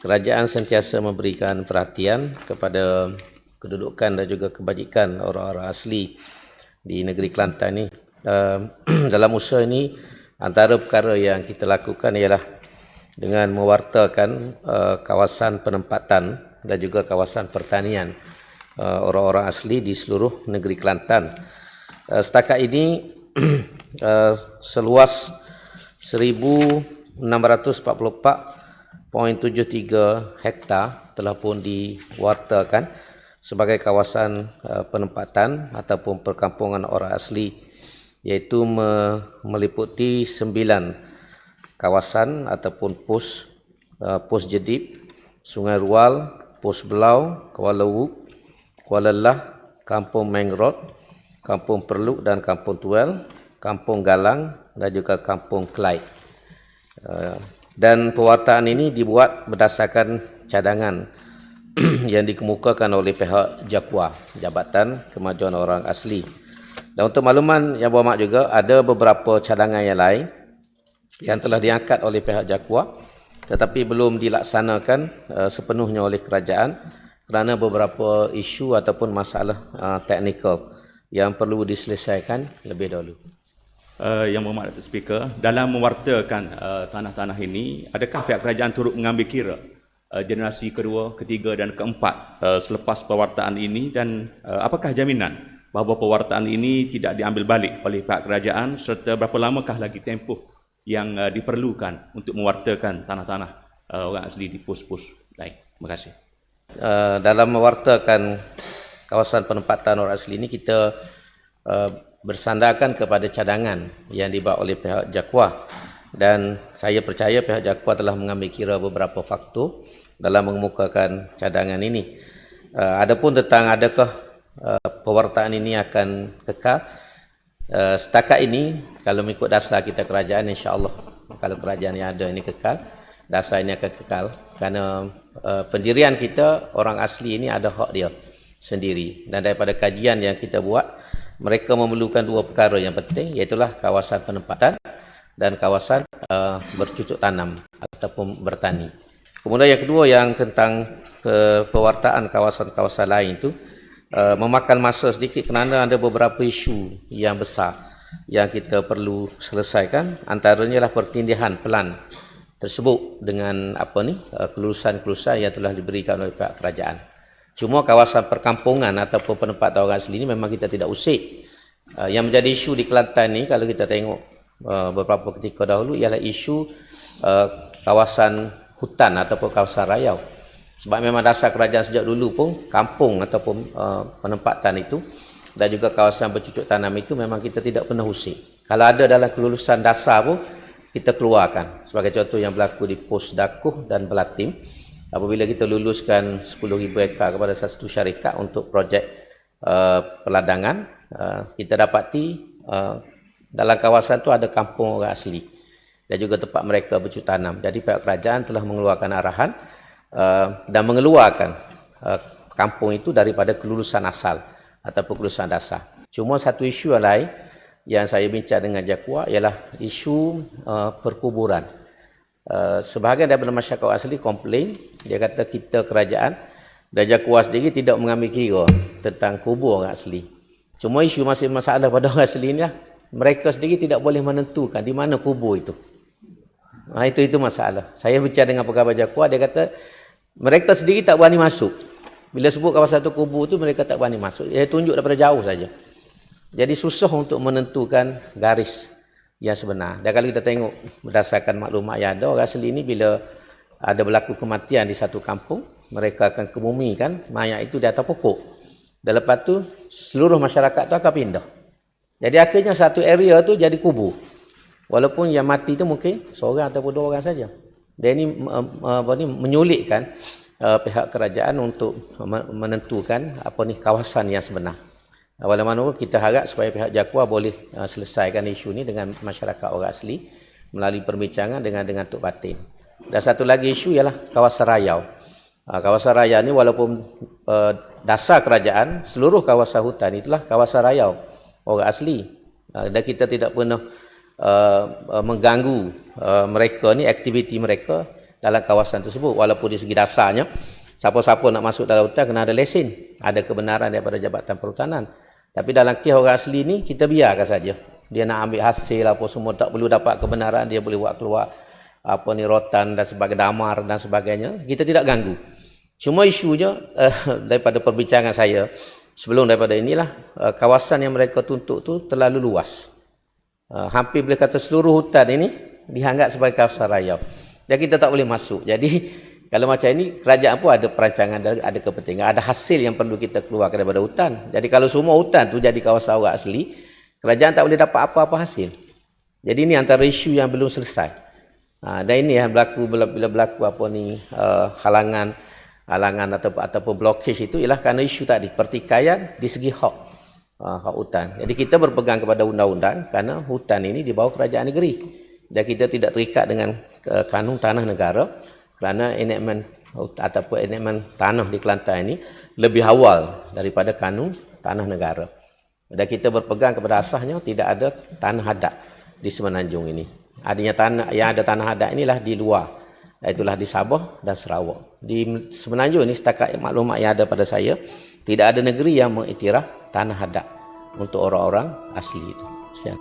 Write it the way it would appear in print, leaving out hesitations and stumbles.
kerajaan sentiasa memberikan perhatian kepada kedudukan dan juga kebajikan orang-orang asli di negeri Kelantan ni. Dalam usaha ini, antara perkara yang kita lakukan ialah dengan mewartakan kawasan penempatan dan juga kawasan pertanian orang-orang asli di seluruh negeri Kelantan. Setakat ini seluas 1644.73 hektar telah pun diwartakan sebagai kawasan penempatan ataupun perkampungan orang asli, iaitu meliputi 9 kawasan ataupun pos Jedip, Sungai Rual, Pos Belau, Kuala Wuk, Kuala Lah, Kampung Mangrove, Kampung Perluk dan Kampung Tuel, Kampung Galang dan juga Kampung Clyde. Dan pewartaan ini dibuat berdasarkan cadangan yang dikemukakan oleh pihak JAKWA, Jabatan Kemajuan Orang Asli. Dan untuk makluman yang berhormat juga, ada beberapa cadangan yang lain yang telah diangkat oleh pihak JAKWA tetapi belum dilaksanakan sepenuhnya oleh kerajaan kerana beberapa isu ataupun masalah teknikal yang perlu diselesaikan lebih dahulu. Yang berhormat Datuk Speaker, dalam mewartakan tanah-tanah ini, adakah pihak kerajaan turut mengambil kira generasi kedua, ketiga dan keempat selepas pewartaan ini, dan apakah jaminan bahawa pewartaan ini tidak diambil balik oleh pihak kerajaan, serta berapa lamakah lagi tempoh yang diperlukan untuk mewartakan tanah-tanah orang asli di pos-pos lain? Terima kasih. Dalam mewartakan kawasan penempatan orang asli ini, kita bersandarkan kepada cadangan yang dibawa oleh pihak JAKWA, dan saya percaya pihak JAKWA telah mengambil kira beberapa faktor dalam mengemukakan cadangan ini. Adapun tentang adakah pewartaan ini akan kekal, setakat ini kalau mengikut dasar kita kerajaan, insya-Allah kalau kerajaan yang ada ini kekal, dasar ini akan kekal kerana pendirian kita, orang asli ini ada hak dia sendiri, dan daripada kajian yang kita buat, mereka memerlukan dua perkara yang penting, iaitulah kawasan penempatan dan kawasan bercucuk tanam ataupun bertani. Kemudian yang kedua, yang tentang pewartaan kawasan-kawasan lain itu memakan masa sedikit kerana ada beberapa isu yang besar yang kita perlu selesaikan, antaranya lah pertindihan pelan tersebut dengan kelulusan-kelulusan yang telah diberikan oleh pihak kerajaan. Cuma kawasan perkampungan ataupun penempatan orang asli ini memang kita tidak usik. Yang menjadi isu di Kelantan ni, kalau kita tengok beberapa ketika dahulu, ialah isu kawasan hutan ataupun kawasan rayau. Sebab memang dasar kerajaan sejak dulu pun kampung ataupun penempatan itu dan juga kawasan bercucuk tanam itu memang kita tidak pernah usik. Kalau ada dalam kelulusan dasar pun kita keluarkan. Sebagai contoh yang berlaku di Pos Dakuh dan Belatim, apabila kita luluskan 10,000 ekar kepada satu syarikat untuk projek peladangan, kita dapati dalam kawasan itu ada kampung orang asli dan juga tempat mereka bercucuk tanam. Jadi pihak kerajaan telah mengeluarkan arahan dan mengeluarkan kampung itu daripada kelulusan asal ataupun kelulusan dasar. Cuma satu isu yang lain yang saya bincang dengan JAKWA ialah isu perkuburan. Sebahagian daripada masyarakat asli komplain, dia kata kita kerajaan dan JAKWA sendiri tidak mengambil kira tentang kubur orang asli. Cuma isu masih masalah pada orang asli ni lah, mereka sendiri tidak boleh menentukan di mana kubur itu. Itu masalah. Saya bincang dengan pegawai JAKWA, dia kata mereka sendiri tak berani masuk. Bila sebut kawasan satu kubur tu, mereka tak berani masuk. Dia tunjuk daripada jauh saja. Jadi susah untuk menentukan garis yang sebenar. Dan kalau kita tengok berdasarkan maklumat yang ada, orang asli ini bila ada berlaku kematian di satu kampung, mereka akan kebumikan mayat itu di atas pokok. Dan lepas tu seluruh masyarakat tu akan pindah. Jadi akhirnya satu area tu jadi kubur. Walaupun yang mati tu mungkin seorang ataupun dua orang saja. Dan ini menyulitkan pihak kerajaan untuk menentukan kawasan yang sebenar. Walaupun kita harap supaya pihak JAKWA boleh selesaikan isu ini dengan masyarakat orang asli melalui perbincangan dengan Tok Batin. Dan satu lagi isu ialah kawasan rayau. Kawasan rayau ini walaupun dasar kerajaan, seluruh kawasan hutan itulah kawasan rayau orang asli. Dan kita tidak pernah mengganggu mereka ni, aktiviti mereka, dalam kawasan tersebut, walaupun di segi dasarnya siapa-siapa nak masuk dalam hutan kena ada lesen, ada kebenaran daripada Jabatan Perhutanan. Tapi dalam kes orang asli ni kita biarkan saja. Dia nak ambil hasil apa semua, tak perlu dapat kebenaran, dia boleh buat keluar apa ni rotan dan sebagainya, damar dan sebagainya, kita tidak ganggu. Cuma isunya daripada perbincangan saya sebelum daripada inilah, kawasan yang mereka tuntut tu terlalu luas. Hampir boleh kata seluruh hutan ini dianggap sebagai kawasan raya. Dan kita tak boleh masuk. Jadi kalau macam ini, kerajaan pun ada perancangan, ada kepentingan, ada hasil yang perlu kita keluarkan daripada hutan. Jadi kalau semua hutan tu jadi kawasan orang asli, kerajaan tak boleh dapat apa-apa hasil. Jadi ini antara isu yang belum selesai. Dan ini yang berlaku bila berlaku apa ni halangan ataupun blokage itu ialah kerana isu tadi, pertikaian di segi hak hutan. Jadi kita berpegang kepada undang-undang kerana hutan ini di bawah kerajaan negeri. Dan kita tidak terikat dengan kanun tanah negara kerana enactment ataupun enactment tanah di Kelantan ini lebih awal daripada kanun tanah negara. Dan kita berpegang kepada asasnya tidak ada tanah adat di Semenanjung ini. Adanya tanah yang ada tanah adat inilah di luar, itulah di Sabah dan Sarawak. Di Semenanjung ini setakat maklumat yang ada pada saya, tidak ada negeri yang mengiktiraf tanah adat untuk orang-orang asli itu. Sekian.